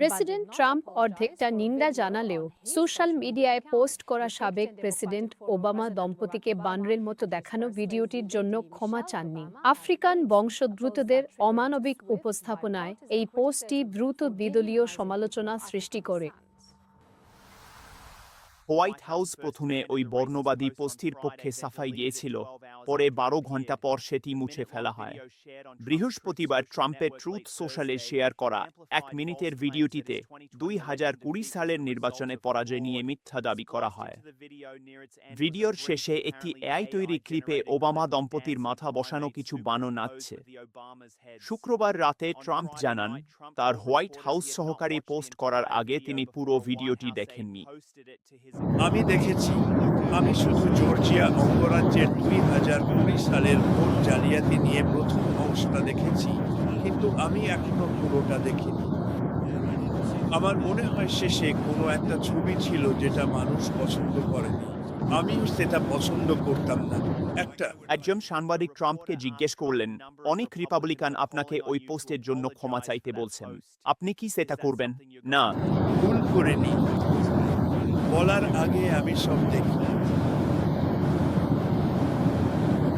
President Trump অর্ধেকটা নিন্দা জানালেও সোশ্যাল মিডিয়ায় পোস্ট করা সাবেক প্রেসিডেন্ট ওবামা দম্পতিকে বানরের মতো দেখানো ভিডিওটির জন্য ক্ষমা চাননি। আফ্রিকান বংশোদ্ভূতদের অমানবিক উপস্থাপনায় এই পোস্টটি দ্রুত বিদলীয় সমালোচনা সৃষ্টি করে। হোয়াইট হাউস প্রথমে ওই বর্ণবাদী পোস্টটির পক্ষে সাফাই দিয়েছিল, পরে ১২ ঘণ্টা পর সেটি মুছে ফেলা হয়। বৃহস্পতিবার ট্রাম্পের ট্রুথ সোশ্যালে শেয়ার করা ১ মিনিটের ভিডিওটিতে ২০২০ সালের নির্বাচনে পরাজয় নিয়ে মিথ্যা দাবি করা হয়। ভিডিওর শেষে একটি এআই তৈরি ক্লিপে ওবামা দম্পতির মাথা বসানো কিছু বানো নাচছে। শুক্রবার রাতে ট্রাম্প জানান, তার হোয়াইট হাউস সহকারী পোস্ট করার আগে তিনি পুরো ভিডিওটি দেখেননি। আমি দেখেছি। আমি শুধু জর্জিয়া অঙ্গরাজ্যের ২০২০ সালের ভোট জালিয়াতি নিয়ে প্রথম অংশটা দেখেছি, কিন্তু আমি এখনো পুরোটা দেখিনি। আমার মনে হয় শেষে কোনো একটা ছবি ছিল যেটা মানুষ পছন্দ করেনি। আমিও সেটা পছন্দ করতাম না। একজন সাংবাদিক ট্রাম্পকে জিজ্ঞেস করলেন, অনেক রিপাবলিকান আপনাকে ওই পোস্টের জন্য ক্ষমা চাইতে বলছেন, আপনি কি সেটা করবেন? না। ভুল করিনি। বলার আগে আমি সব দেখি।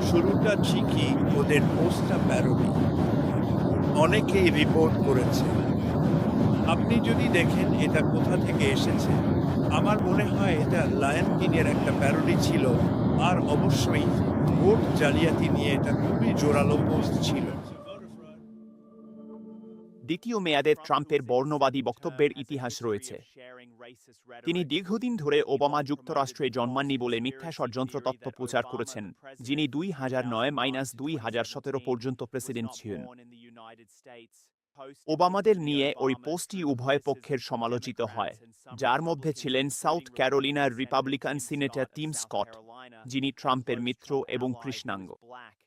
শুরুটা ঠিকই, ওদের পোস্টটা প্যারোডি। অনেকেই রিপোর্ট করেছে। আপনি যদি দেখেন এটা কোথা থেকে এসেছে, আমার মনে হয় এটা লায়ন কিংয়ের একটা প্যারোডি ছিল, আর অবশ্যই ভোট জালিয়াতি নিয়ে এটা খুবই জোরালো পোস্ট ছিল। দ্বিতীয় মেয়াদে ট্রাম্পের বর্ণবাদী বক্তব্যের ইতিহাস রয়েছে। তিনি দীর্ঘদিন ধরে ওবামা যুক্তরাষ্ট্রে জন্মাননি বলে মিথ্যা ষড়যন্ত্র তত্ত্ব প্রচার করেছেন, যিনি ২০০৯-২০১৭ পর্যন্ত প্রেসিডেন্ট ছিলেন। ওবামাদের নিয়ে ওই পোস্টটি উভয় পক্ষের সমালোচিত হয়, যার মধ্যে ছিলেন সাউথ ক্যারোলিনার রিপাবলিকান সিনেটর টিম স্কট, যিনি ট্রাম্পের মিত্র এবং কৃষ্ণাঙ্গ।